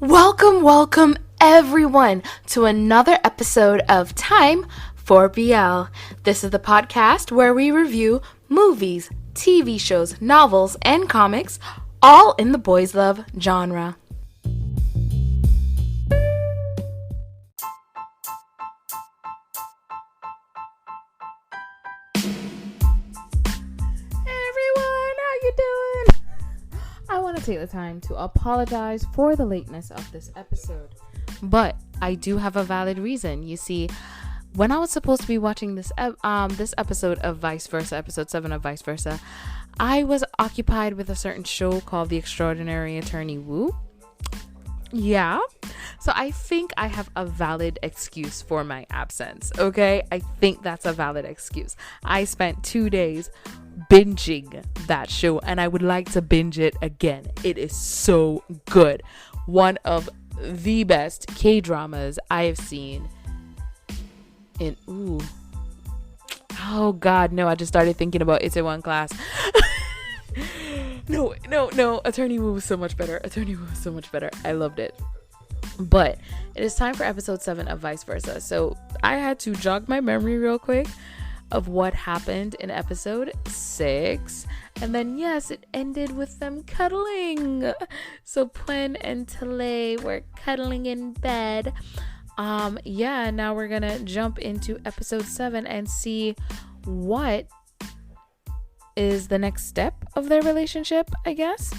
Welcome everyone to another episode of Time for BL. This is the podcast where we review movies, TV shows, novels, and comics, all in the boys love genre. I want to take the time to apologize for the lateness of this episode, but I do have a valid reason. You see, when I was supposed to be watching this episode of Vice Versa, episode 7 of Vice Versa, I was occupied with a certain show called The Extraordinary Attorney Woo. Yeah, so I think I have a valid excuse for my absence, okay? I think that's a valid excuse. I spent 2 days binging that show and I would like to binge it again. It is so good. One of the best K-dramas I have seen in oh god, no, I just started thinking about Itaewon Class. No, Attorney Woo was so much better. I loved it. But it is time for episode 7 of Vice Versa. So I had to jog my memory real quick of what happened in episode 6. And then, yes, it ended with them cuddling. So Pwen and Tale were cuddling in bed. Now we're gonna jump into episode 7 and see what is the next step of their relationship, I guess.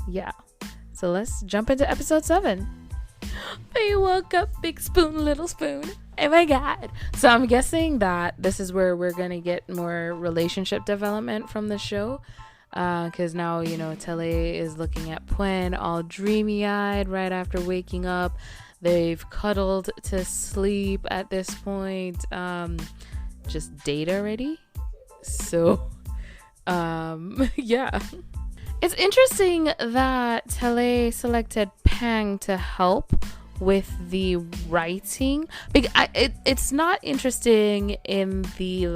Yeah. So let's jump into episode 7. They woke up, big spoon, little spoon. Oh my god. So I'm guessing that this is where we're gonna get more relationship development from the show. Because now, Tele is looking at Pwen all dreamy-eyed right after waking up. They've cuddled to sleep at this point. Just date already. So yeah. It's interesting that Tele selected Pang to help with the writing. It's not interesting in the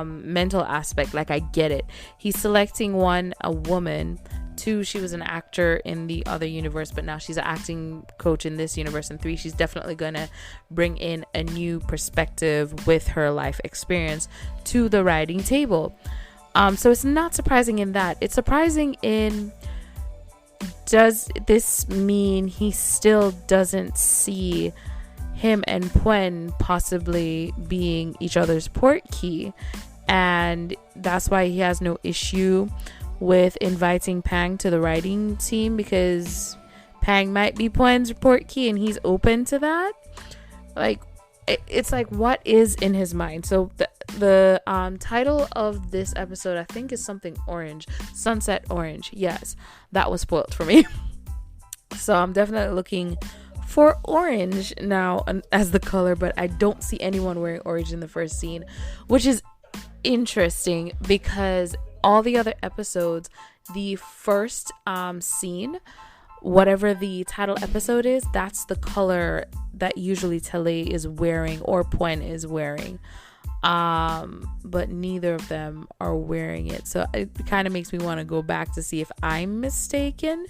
mental aspect. I get it. He's selecting one, a woman. 2, she was an actor in the other universe, but now she's an acting coach in this universe. And 3, she's definitely gonna bring in a new perspective with her life experience to the writing table. So it's not surprising in that. It's surprising in, does this mean he still doesn't see him and Pwen possibly being each other's port key? And that's why he has no issue with inviting Pang to the writing team, because Pang might be Pwen's port key and he's open to that. It's what is in his mind? So the title of this episode, I think, is something orange, sunset orange. Yes, that was spoiled for me. So I'm definitely looking for orange now as the color, but I don't see anyone wearing orange in the first scene, which is interesting because all the other episodes, the first scene, whatever the title episode is, that's the color that usually Tele is wearing or Pwen is wearing. But neither of them are wearing it. So it kind of makes me want to go back to see if I'm mistaken,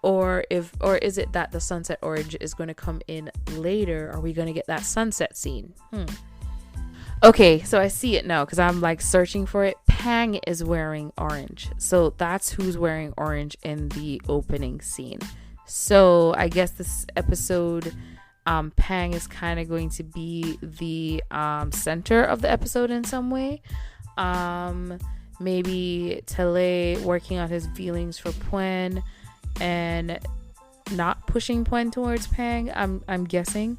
or is it that the sunset orange is going to come in later? Are we going to get that sunset scene? Okay, so I see it now because I'm searching for it. Pang is wearing orange. So that's who's wearing orange in the opening scene. So I guess this episode, Pang is kind of going to be the center of the episode in some way. Maybe Tele working on his feelings for Pwen and not pushing Pwen towards Pang. I'm guessing.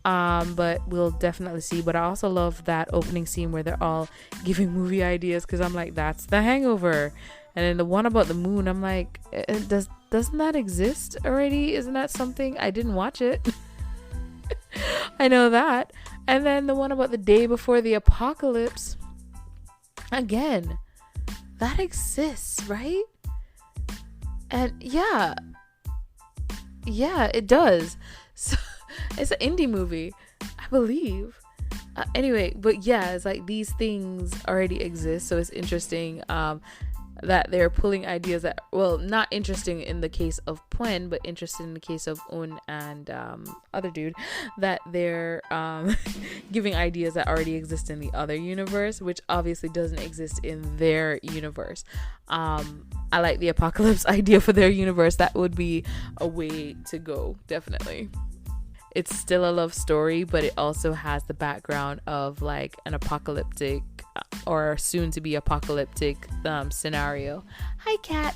But we'll definitely see. But I also love that opening scene where they're all giving movie ideas, because I'm like, that's The Hangover. And then the one about the moon, I'm like, doesn't that exist already? Isn't that something? I didn't watch it. I know that. And then the one about the day before the apocalypse, again, that exists, right? And yeah, it does. So it's an indie movie, I believe. Anyway, but yeah, it's these things already exist, so it's interesting. that they're pulling ideas that, well, not interesting in the case of Pwen, but interesting in the case of Un and other dude, that they're giving ideas that already exist in the other universe, which obviously doesn't exist in their universe. I like the apocalypse idea for their universe. That would be a way to go, definitely. It's still a love story, but it also has the background of like an apocalyptic or soon to be apocalyptic scenario. Hi, cat.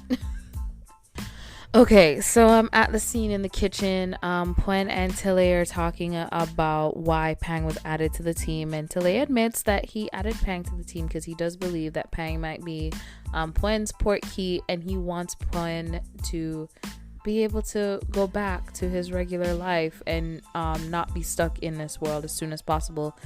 Okay, so I'm at the scene in the kitchen. Pwen and Tele are talking about why Pang was added to the team, and Tele admits that he added Pang to the team because he does believe that Pang might be Pwen's port key, and he wants Pwen to be able to go back to his regular life and not be stuck in this world as soon as possible.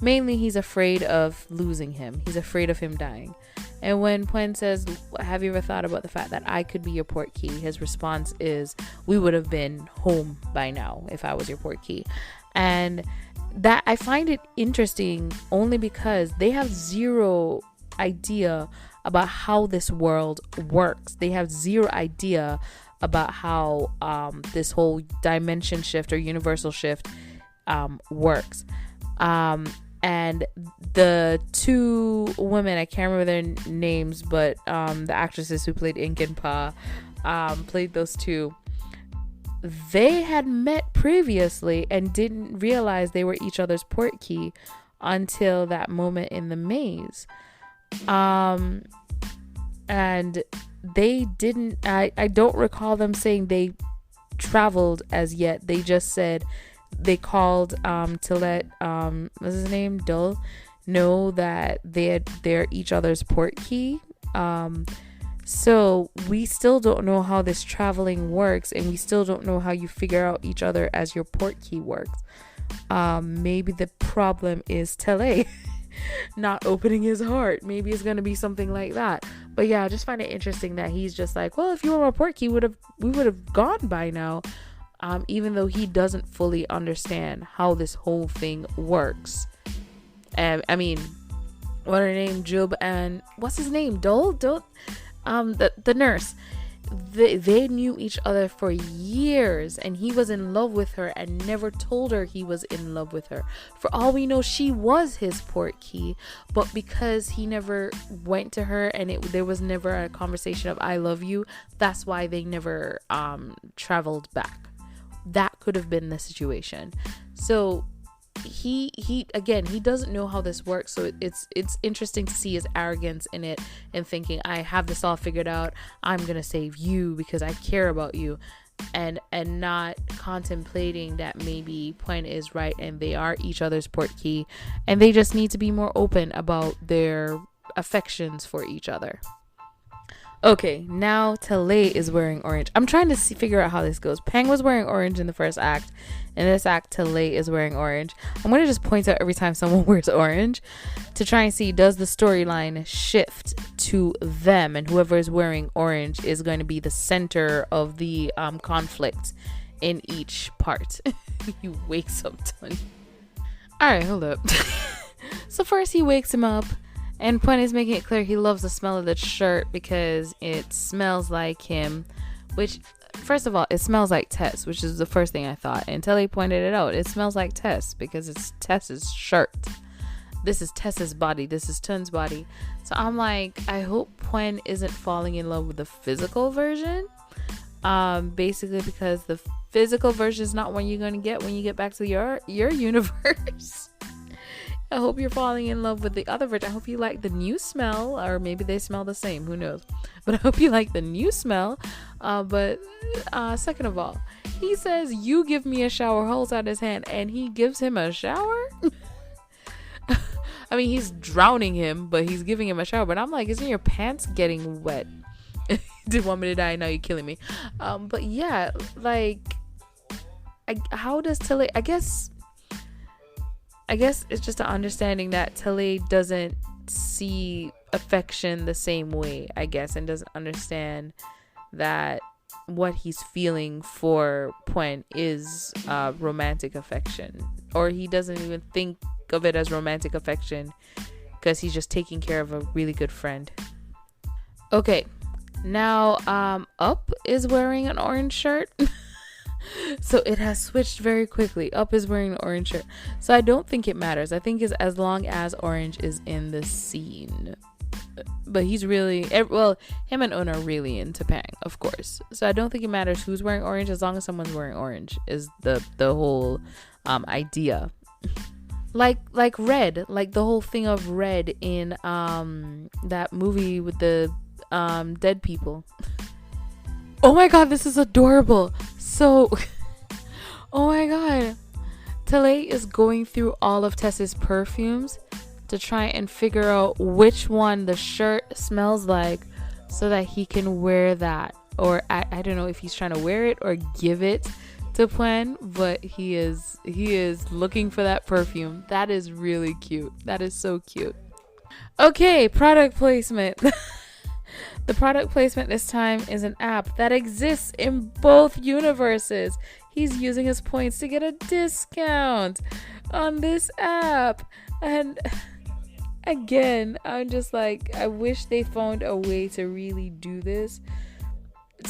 Mainly, he's afraid of losing him. He's afraid of him dying. And when Pwen says, have you ever thought about the fact that I could be your port key? His response is, we would have been home by now if I was your port key. And that, I find it interesting only because they have zero idea about how this world works. They have zero idea about how this whole dimension shift or universal shift works. And the two women, I can't remember their names, but the actresses who played Ink and Pa played those two. They had met previously and didn't realize they were each other's port key until that moment in the maze. And they didn't, I don't recall them saying they traveled as yet. They just said they called to let what's his name, Dull, know that they're each other's port key. So we still don't know how this traveling works, and we still don't know how you figure out each other as your port key works. Maybe the problem is Tele not opening his heart. Maybe it's gonna be something like that. But yeah, I just find it interesting that he's just like, well, if you were a port key, we would have gone by now. Even though he doesn't fully understand how this whole thing works. I mean, what are her name? Jub and what's his name? Dole? The nurse. They knew each other for years, and he was in love with her and never told her he was in love with her. For all we know, she was his port key, but because he never went to her and there was never a conversation of I love you, that's why they never traveled back. That could have been the situation. So he again, he doesn't know how this works, so it's interesting to see his arrogance in it and thinking, I have this all figured out, I'm gonna save you because I care about you, and not contemplating that maybe Pwen is right and they are each other's port key, and they just need to be more open about their affections for each other. Okay, now Tele is wearing orange. I'm trying to figure out how this goes. Pang was wearing orange in the first act. In this act, Tele is wearing orange. I'm going to just point out every time someone wears orange to try and see, does the storyline shift to them, and whoever is wearing orange is going to be the center of the conflict in each part. He wakes up done. Alright, hold up. So first he wakes him up, and Pwen is making it clear he loves the smell of the shirt because it smells like him, which, first of all, it smells like Tess, which is the first thing I thought. Until he pointed it out. It smells like Tess because it's Tess's shirt. This is Tess's body. This is Tun's body. So I'm like, I hope Pwen isn't falling in love with the physical version. Basically because the physical version is not one you're going to get when you get back to your universe. I hope you're falling in love with the other version. I hope you like the new smell, or maybe they smell the same. Who knows? But I hope you like the new smell. But second of all, he says, you give me a shower, holds out his hand, and he gives him a shower? I mean, he's drowning him, but he's giving him a shower. But I'm like, isn't your pants getting wet? Didn't want me to die, now you're killing me. But yeah, like, how does Tele... I guess it's just an understanding that Tele doesn't see affection the same way, I guess, and doesn't understand that what he's feeling for Pwen is romantic affection, or he doesn't even think of it as romantic affection because he's just taking care of a really good friend. Okay, now Up is wearing an orange shirt. So it has switched very quickly. Up is wearing an orange shirt. So I don't think it matters. I think it's as long as Orange is in the scene. But he's really, well, him and Una are really into Pang, of course. So I don't think it matters who's wearing orange, as long as someone's wearing orange is the whole idea. Like Red, like the whole thing of Red in that movie with the dead people. Oh my god, this is adorable. So oh my god, Tele is going through all of Tess's perfumes to try and figure out which one the shirt smells like so that he can wear that. Or I don't know if he's trying to wear it or give it to Pwen, but he is looking for that perfume. That is really cute. That is so cute. Okay, product placement. The product placement this time is an app that exists in both universes. He's using his points to get a discount on this app. And again, I'm just like, I wish they found a way to really do this.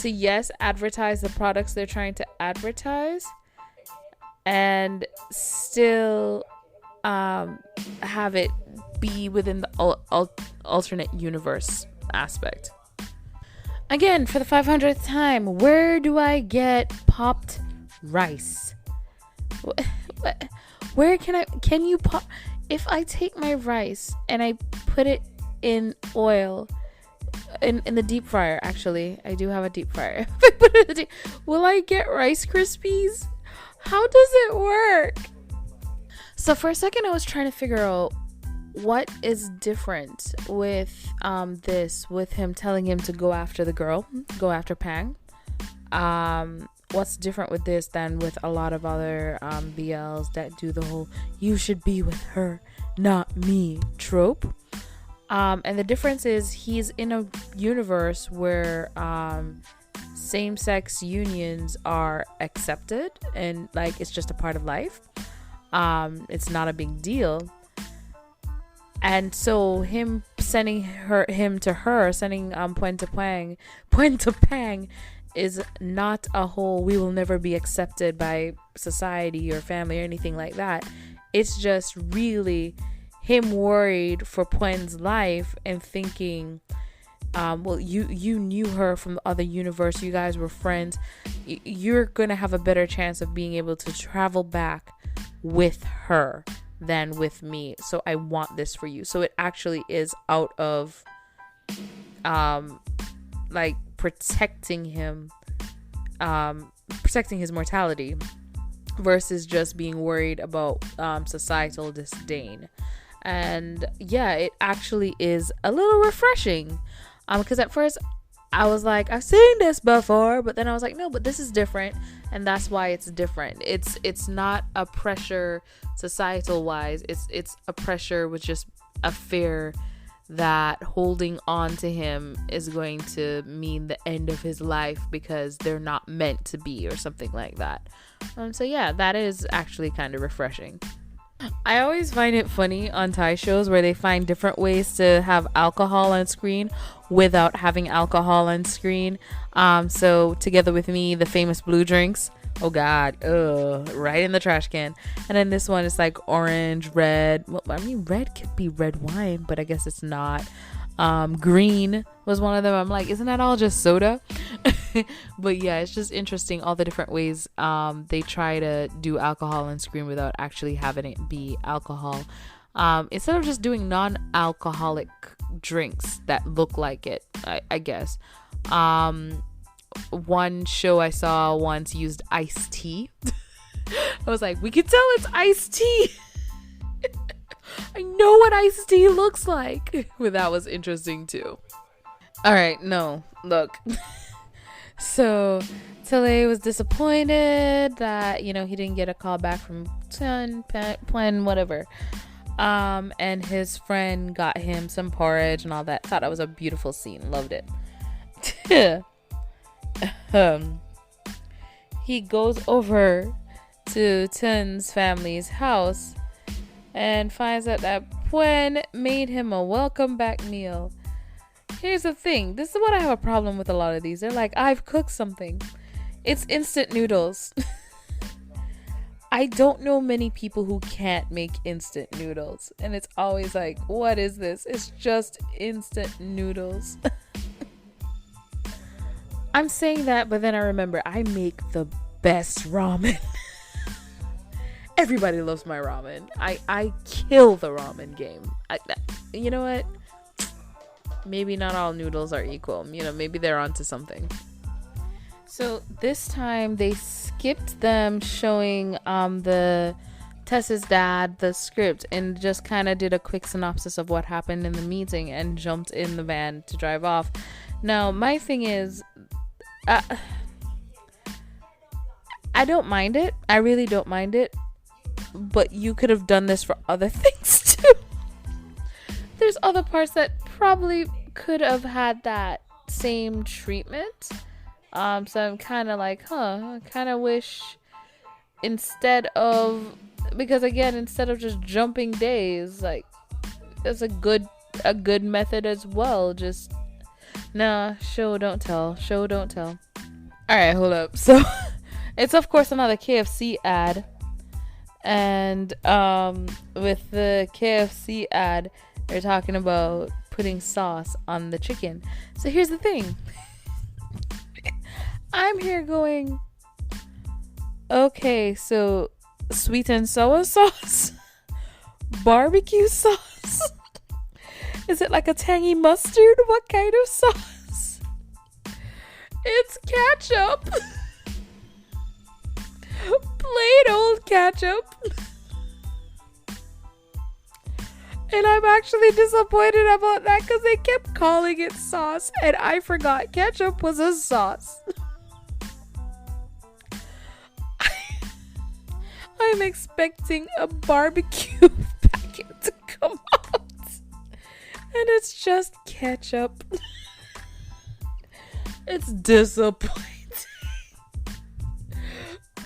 To, yes, advertise the products they're trying to advertise and still have it be within the alternate universe aspect. Again, for the 500th time, where do I get popped rice? Where can you pop? If I take my rice and I put it in oil, in the deep fryer, actually, I do have a deep fryer. Will I get Rice Krispies? How does it work? So for a second, I was trying to figure out what is different with this, with him telling him to go after the girl, go after Pang. What's different with this than with a lot of other BLs that do the whole "you should be with her, not me" trope. And the difference is he's in a universe where same-sex unions are accepted and like it's just a part of life. It's not a big deal. And so him sending him to her, sending Pwen to Pang is not a whole "we will never be accepted by society or family" or anything like that. It's just really him worried for Pwen's life and thinking, well, you knew her from the other universe, you guys were friends, you're gonna have a better chance of being able to travel back with her than with me, so I want this for you. So it actually is out of like protecting him, protecting his mortality, versus just being worried about societal disdain. And yeah, it actually is a little refreshing, because at first I was like, I've seen this before, but then I was like, no, but this is different, and that's why it's different. It's not a pressure societal wise, it's a pressure with just a fear that holding on to him is going to mean the end of his life because they're not meant to be, or something like that. So yeah, that is actually kind of refreshing. I always find it funny on Thai shows where they find different ways to have alcohol on screen without having alcohol on screen. So Together With Me, the famous blue drinks. Oh god, right in the trash can. And then this one is like orange, red. Well, I mean, red could be red wine, but I guess it's not. Green was one of them. I'm like, isn't that all just soda? But yeah, it's just interesting all the different ways they try to do alcohol on screen without actually having it be alcohol. Instead of just doing non-alcoholic drinks that look like it, I guess. One show I saw once used iced tea. I was like, we can tell it's iced tea. I know what iced tea looks like. But that was interesting too. All right, no, look. So Tele was disappointed that, he didn't get a call back from Pwen, whatever. And his friend got him some porridge and all that. Thought that was a beautiful scene. Loved it. He goes over to Tun's family's house and finds out that Pwen made him a welcome back meal. Here's the thing. This is what I have a problem with a lot of these. They're like, I've cooked something. It's instant noodles. I don't know many people who can't make instant noodles. And it's always like, what is this? It's just instant noodles. I'm saying that, but then I remember I make the best ramen. Everybody loves my ramen. I kill the ramen game. You know what? Maybe not all noodles are equal. You know, maybe they're onto something. So this time they skipped them showing the Tessa's dad the script and just kind of did a quick synopsis of what happened in the meeting and jumped in the van to drive off. Now, my thing is, I don't mind it. I really don't mind it. But you could have done this for other things too. There's other parts that probably could have had that same treatment. So I'm kind of like, I kind of wish instead of just jumping days, like, it's a good method as well. Just, nah, show don't tell. Show don't tell. All right, hold up. So it's of course another KFC ad. And with the KFC ad, they're talking about putting sauce on the chicken. So here's the thing. I'm here going, okay, so sweet and sour sauce, barbecue sauce. Is it like a tangy mustard? What kind of sauce? It's ketchup. Plain old ketchup. And I'm actually disappointed about that because they kept calling it sauce and I forgot ketchup was a sauce. I'm expecting a barbecue packet to come out and it's just ketchup. It's disappointing.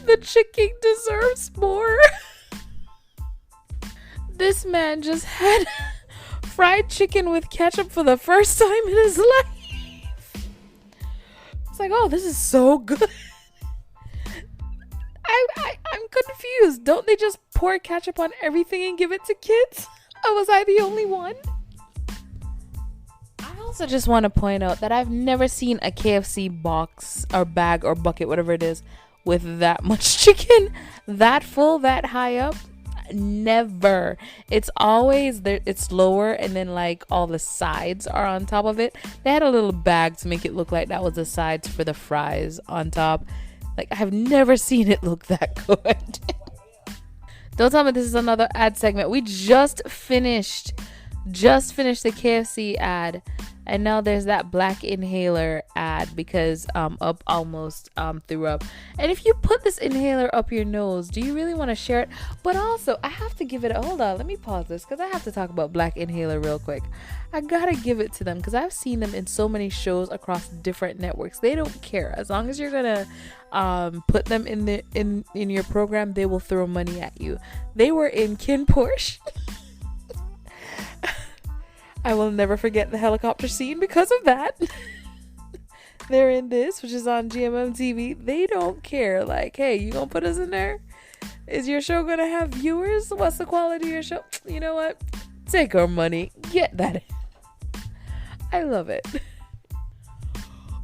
The chicken deserves more. This man just had fried chicken with ketchup for the first time in his life. It's like, oh, this is so good. I'm confused. Don't they just pour ketchup on everything and give it to kids? Or was I the only one? I also just want to point out that I've never seen a KFC box or bag or bucket, whatever it is, with that much chicken, that full, that high up. Never. It's always there. It's lower and then like all the sides are on top of it. They had a little bag to make it look like that was the sides for the fries on top. Like, I've never seen it look that good. Don't tell me this is another ad segment. We just finished the KFC ad, and now there's that black inhaler ad because Up almost threw up. And if you put this inhaler up your nose, do you really want to share it? But also, I have to give it hold on, let me pause this because I have to talk about black inhaler real quick. I gotta give it to them because I've seen them in so many shows across different networks. They don't care. As long as you're gonna put them in your program, they will throw money at you. They were in Kin Porsche. I will never forget the helicopter scene because of that. They're in this, which is on GMM TV. They don't care. Like, hey, you gonna put us in there? Is your show gonna have viewers? What's the quality of your show? You know what? Take our money. Get that in. I love it.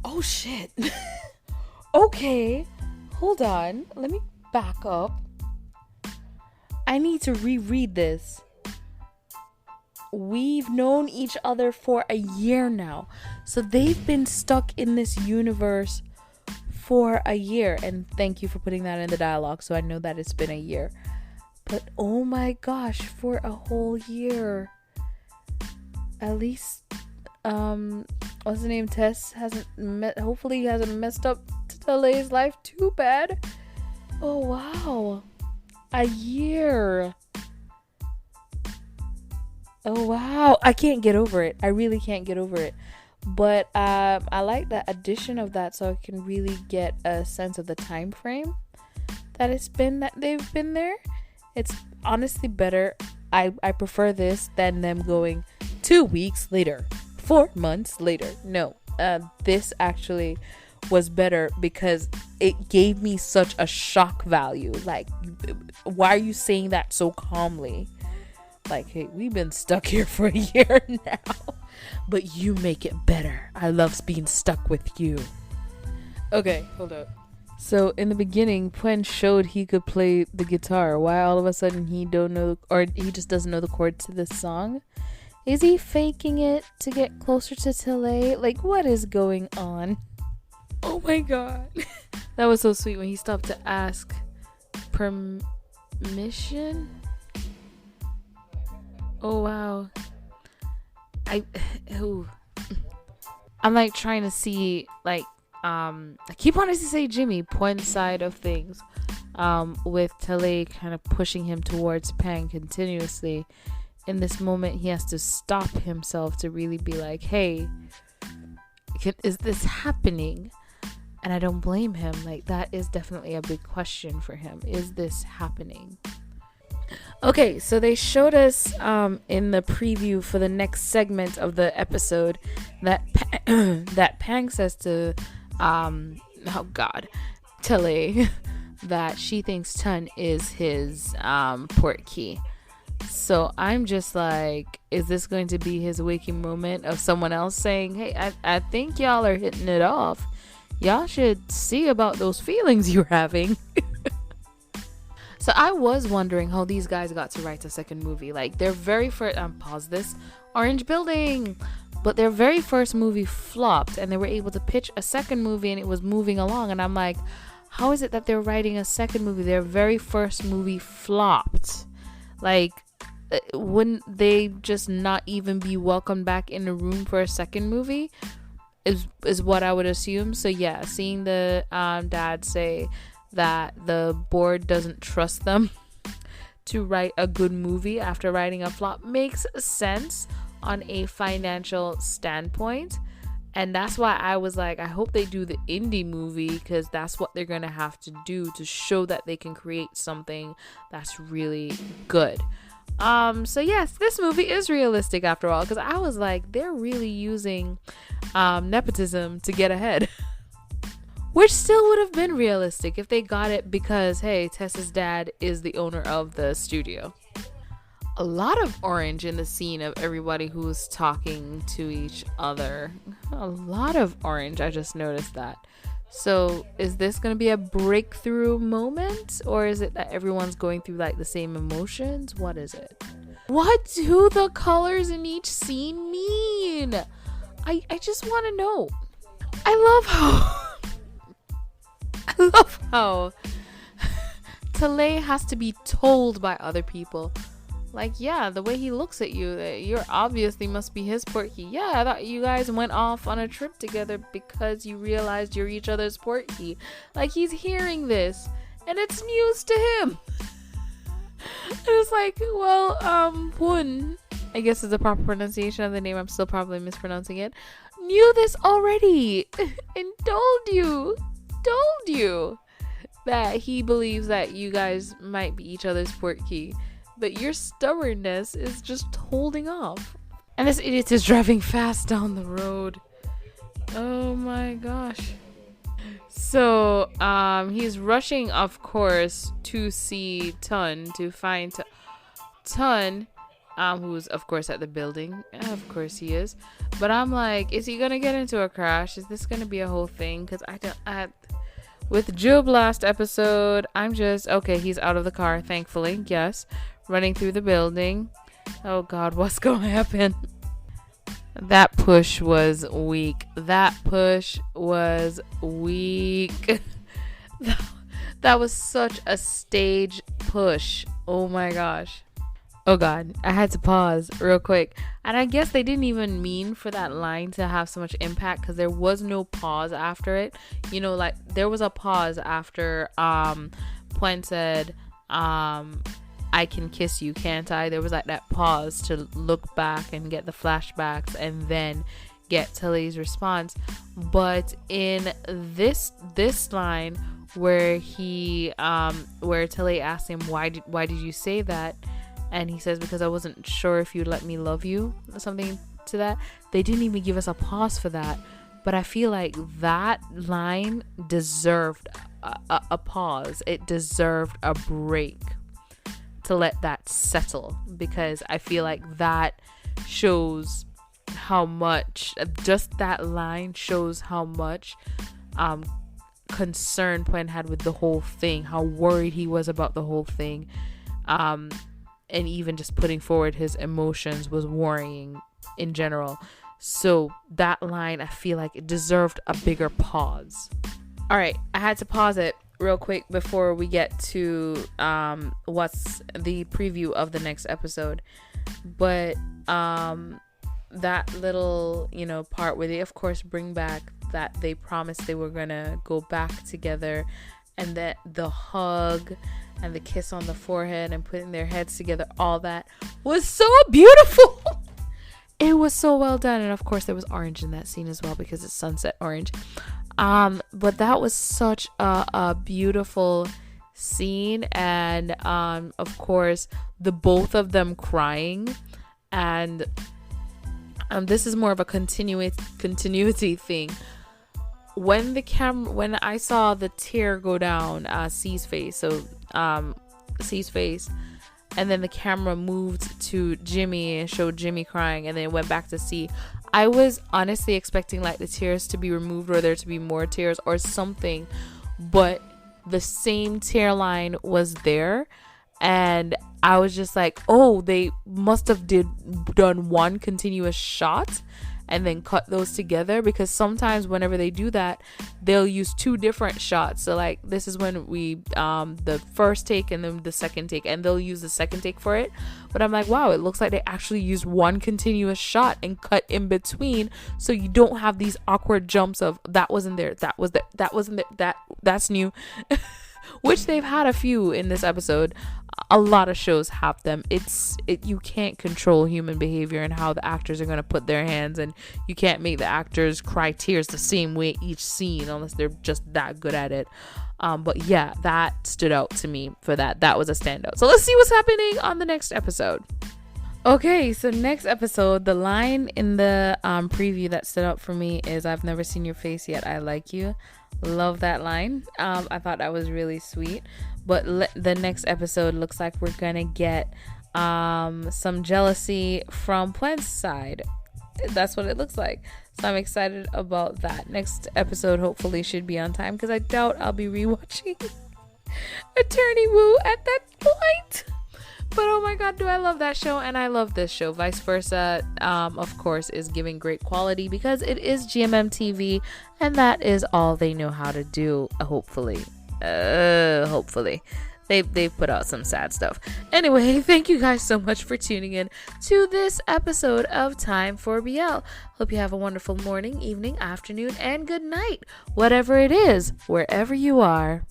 Oh, shit. Okay. Hold on. Let me back up. I need to reread this. We've known each other for a year now. So they've been stuck in this universe for a year. And thank you for putting that in the dialogue so I know that it's been a year. But oh my gosh, for a whole year. At least, what's the name? Tess hopefully hasn't messed up Talei's life too bad. Oh wow. A year. Oh wow, I can't get over it. I really can't get over it. But I like the addition of that so I can really get a sense of the time frame that they've been there. It's honestly better. I prefer this than them going 2 weeks later, 4 months later. No, this actually was better because it gave me such a shock value. Like, why are you saying that so calmly? Like, hey, we've been stuck here for a year now, but you make it better. I love being stuck with you. Okay, hold up. So in the beginning, Puen showed he could play the guitar. Why all of a sudden he don't know, or he just doesn't know the chords to this song? Is he faking it to get closer to Tele? Like, what is going on? Oh my god. That was so sweet when he stopped to ask permission. Oh wow. I'm like trying to see, like, I keep wanting to say Jimmy, Puen's side of things, with Tele kind of pushing him towards Pang continuously. In this moment, he has to stop himself to really be like, hey, is this happening? And I don't blame him. Like, that is definitely a big question for him. Is this happening? Okay, so they showed us in the preview for the next segment of the episode that that Pang says to Tele that she thinks Tun is his port key. So I'm just like, is this going to be his waking moment of someone else saying, hey, I think y'all are hitting it off. Y'all should see about those feelings you're having. So I was wondering how these guys got to write a second movie. Like, their very first, pause this, Orange Building. But their very first movie flopped, and they were able to pitch a second movie, and it was moving along. And I'm like, how is it that they're writing a second movie? Their very first movie flopped. Like, wouldn't they just not even be welcomed back in the room for a second movie? Is what I would assume. So yeah, seeing the dad say that the board doesn't trust them to write a good movie after writing a flop makes sense on a financial standpoint. And that's why I was like, I hope they do the indie movie, because that's what they're gonna have to do to show that they can create something that's really good. So yes, this movie is realistic after all, because I was like, they're really using nepotism to get ahead. Which still would have been realistic if they got it because, hey, Tessa's dad is the owner of the studio. A lot of orange in the scene of everybody who's talking to each other. A lot of orange, I just noticed that. So is this going to be a breakthrough moment? Or is it that everyone's going through like the same emotions? What is it? What do the colors in each scene mean? I just want to know. I love how Tele has to be told by other people, like, yeah, the way he looks at you, you're obviously must be his port key. Yeah, I thought you guys went off on a trip together because you realized you're each other's port key. Like, he's hearing this and it's news to him. And it's like, well, Pun, I guess is the proper pronunciation of the name, I'm still probably mispronouncing it, knew this already and told you that he believes that you guys might be each other's port key, but your stubbornness is just holding off. And this idiot is driving fast down the road. Oh my gosh. So he's rushing, of course, to see Tun, to find Tun, who's of course at the building. Of course he is. But I'm like, is he gonna get into a crash? Is this gonna be a whole thing? Because with Jube last episode, I'm just, okay, he's out of the car, thankfully, yes. Running through the building. Oh God, what's gonna happen? That push was weak. That was such a stage push. Oh my gosh. Oh God, I had to pause real quick. And I guess they didn't even mean for that line to have so much impact, because there was no pause after it. You know, like, there was a pause after Puen said, I can kiss you, can't I? There was like that pause to look back and get the flashbacks and then get Tele's response. But in this line where where Tele asked him, why did you say that? And he says, because I wasn't sure if you'd let me love you, or something to that. They didn't even give us a pause for that. But I feel like that line deserved a pause. It deserved a break to let that settle, because I feel like that shows how much, just that line shows how much concern Pwen had with the whole thing, how worried he was about the whole thing, and even just putting forward his emotions was worrying in general. So that line, I feel like it deserved a bigger pause. All right, I had to pause it real quick before we get to what's the preview of the next episode. But that little, part where they of course bring back that they promised they were gonna go back together, and that the hug and the kiss on the forehead and putting their heads together, all that was so beautiful. It was so well done. And of course there was orange in that scene as well, because it's sunset orange. But that was such a beautiful scene. And of course the both of them crying, and this is more of a continuity thing. When I saw the tear go down C's face, C's face, and then the camera moved to Jimmy and showed Jimmy crying, and then it went back to C, I was honestly expecting like the tears to be removed, or there to be more tears or something, but the same tear line was there, and I was just like, oh, they must have done one continuous shot and then cut those together, because sometimes whenever they do that, they'll use two different shots. So like this is when we the first take and then the second take, and they'll use the second take for it. But I'm like, wow, it looks like they actually used one continuous shot and cut in between, so you don't have these awkward jumps of that wasn't there, that was there, that wasn't there, that's new. Which they've had a few in this episode. A lot of shows have them. You can't control human behavior and how the actors are going to put their hands, and you can't make the actors cry tears the same way each scene unless they're just that good at it. But yeah, that stood out to me for that. That was a standout. So let's see what's happening on the next episode. Okay, so next episode, the line in the preview that stood out for me is, "I've never seen your face yet, I like you." Love that line. I thought that was really sweet. But the next episode looks like we're gonna get some jealousy from Pwen's side. That's what it looks like. So I'm excited about that. Next episode hopefully should be on time, because I doubt I'll be rewatching Attorney Woo at that point. But oh my god, do I love that show, and I love this show. Vice versa, of course, is giving great quality because it is GMM TV, and that is all they know how to do. Hopefully, they've put out some sad stuff. Anyway, thank you guys so much for tuning in to this episode of Time for BL. Hope you have a wonderful morning, evening, afternoon, and good night, whatever it is, wherever you are.